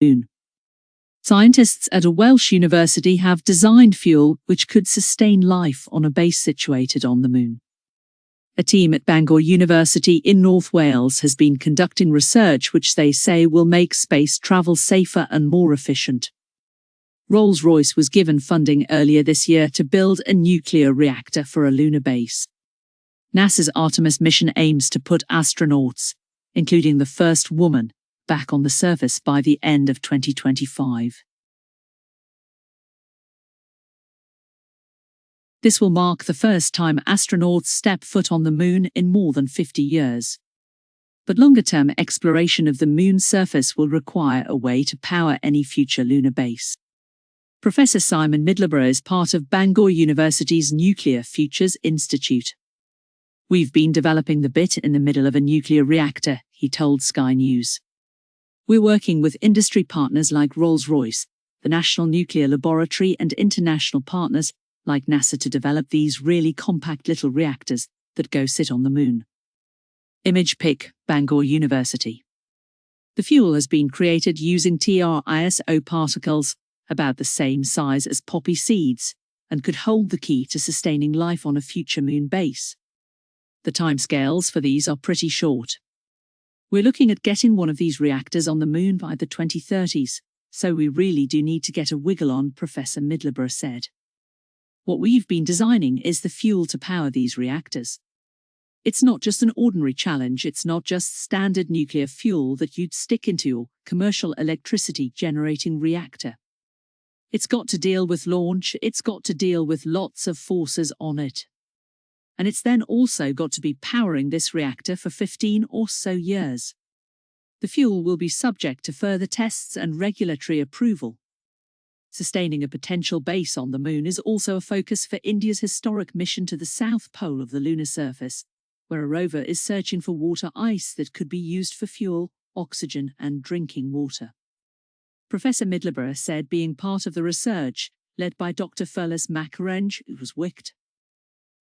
moon. Scientists at a Welsh university have designed fuel which could sustain life on a base situated on the moon. A team at Bangor University in North Wales has been conducting research which they say will make space travel safer and more efficient. Rolls-Royce was given funding earlier this year to build a nuclear reactor for a lunar base. NASA's Artemis mission aims to put astronauts, including the first woman, back on the surface by the end of 2025. This will mark the first time astronauts step foot on the moon in more than 50 years. But longer-term exploration of the moon's surface will require a way to power any future lunar base. Professor Simon Middleburgh is part of Bangor University's Nuclear Futures Institute. "We've been developing the bit in the middle of a nuclear reactor," he told Sky News. "We're working with industry partners like Rolls-Royce, the National Nuclear Laboratory, and international partners like NASA to develop these really compact little reactors that go sit on the moon." Image pic, Bangor University. The fuel has been created using TRISO particles, about the same size as poppy seeds, and could hold the key to sustaining life on a future moon base. The timescales for these are pretty short. "We're looking at getting one of these reactors on the moon by the 2030s, so we really do need to get a wiggle on," Professor Middleburgh said. "What we've been designing is the fuel to power these reactors. It's not just an ordinary challenge, it's not just standard nuclear fuel that you'd stick into your commercial electricity generating reactor. It's got to deal with launch, it's got to deal with lots of forces on it. And it's then also got to be powering this reactor for 15 or so years. The fuel will be subject to further tests and regulatory approval. Sustaining a potential base on the moon is also a focus for India's historic mission to the south pole of the lunar surface, where a rover is searching for water ice that could be used for fuel, oxygen, and drinking water." Professor Middleburgh said being part of the research, led by Dr. Furlas Macarenj, who was WICT.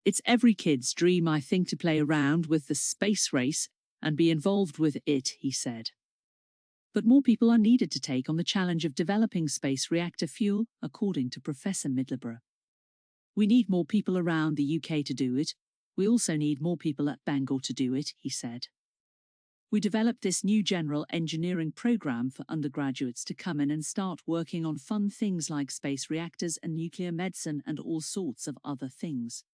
"It's every kid's dream, I think, to play around with the space race and be involved with it," he said. But more people are needed to take on the challenge of developing space reactor fuel, according to Professor Middleburgh. "We need more people around the UK to do it. We also need more people at Bangor to do it," he said. "We developed this new general engineering program for undergraduates to come in and start working on fun things like space reactors and nuclear medicine and all sorts of other things.